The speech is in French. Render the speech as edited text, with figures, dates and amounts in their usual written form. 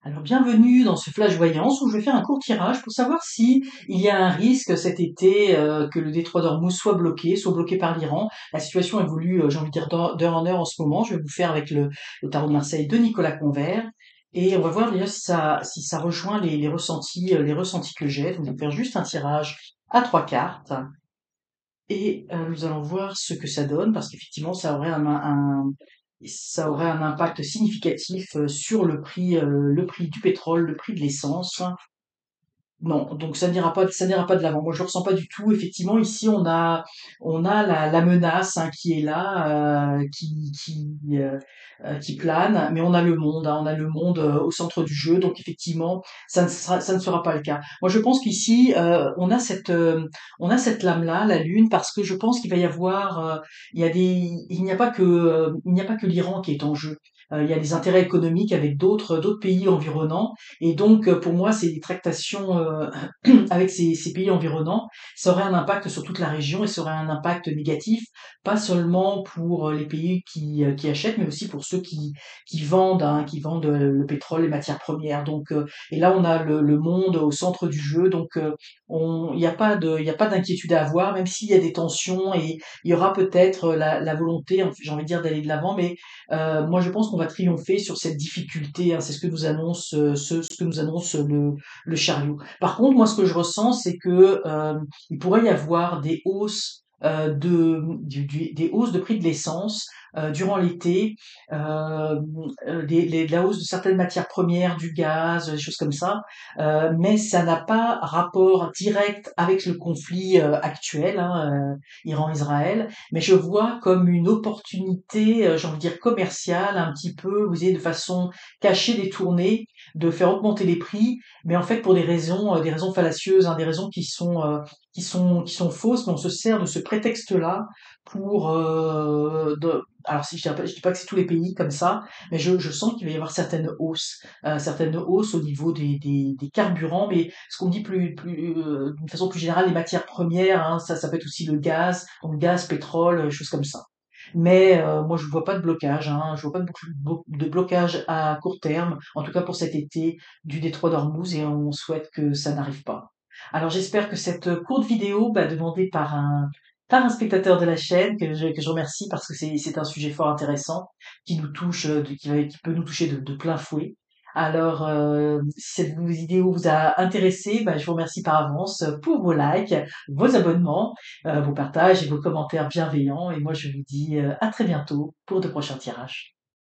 Alors bienvenue dans ce flash voyance où je vais faire un court tirage pour savoir si il y a un risque cet été que le détroit d'Ormuz soit bloqué par l'Iran. La situation évolue, j'ai envie de dire d'heure en heure en ce moment. Je vais vous faire avec le tarot de Marseille de Nicolas Convert et on va voir déjà si ça rejoint les ressentis que j'ai. Donc je vais faire juste un tirage à 3 cartes et nous allons voir ce que ça donne parce qu'effectivement ça aurait un impact significatif sur le prix du pétrole, le prix de l'essence. Non, donc ça n'ira pas de l'avant. Moi, je le ressens pas du tout. Effectivement, ici, on a la menace hein, qui est là, qui plane, mais on a le monde, hein, on a le monde au centre du jeu. Donc, effectivement, ça ne sera pas le cas. Moi, je pense qu'ici, on a cette lame-là, la Lune, parce que je pense qu'il va y avoir, il n'y a pas que l'Iran qui est en jeu. Il y a des intérêts économiques avec d'autres pays environnants. Et donc, pour moi, ces tractations avec ces pays environnants, ça aurait un impact sur toute la région et ça aurait un impact négatif, pas seulement pour les pays qui achètent, mais aussi pour ceux qui vendent le pétrole, les matières premières. Donc, et là, on a le monde au centre du jeu. Donc, il n'y a pas d'inquiétude à avoir, même s'il y a des tensions et il y aura peut-être la volonté, j'ai envie de dire, d'aller de l'avant, mais moi, je pense qu'on va triompher sur cette difficulté. Hein, c'est ce que nous annonce le chariot. Par contre, moi, ce que je ressens, c'est que il pourrait y avoir des hausses des hausses de prix de l'essence durant l'été, euh, la hausse de certaines matières premières, du gaz, des choses comme ça, mais ça n'a pas rapport direct avec le conflit actuel, hein, Iran-Israël, mais je vois comme une opportunité, j'ai envie de dire commerciale, un petit peu, vous savez, de façon cachée, détournée, de faire augmenter les prix, mais en fait pour des raisons fallacieuses, hein, des raisons qui sont fausses, mais on se sert de ce prétexte-là pour alors si je dis pas que c'est tous les pays comme ça, mais je sens qu'il va y avoir certaines hausses au niveau des carburants, mais ce qu'on dit d'une façon plus générale, les matières premières, hein, ça peut être aussi le gaz, donc gaz, pétrole, choses comme ça. Mais moi je vois pas de blocage, hein, je vois pas de blocage à court terme, en tout cas pour cet été du détroit d'Ormuz et on souhaite que ça n'arrive pas. Alors j'espère que cette courte vidéo, demandée par un spectateur de la chaîne que je remercie parce que c'est un sujet fort intéressant qui nous touche, qui peut nous toucher de plein fouet. Alors, si cette vidéo vous a intéressé, je vous remercie par avance pour vos likes, vos abonnements, vos partages et vos commentaires bienveillants. Et moi, je vous dis à très bientôt pour de prochains tirages.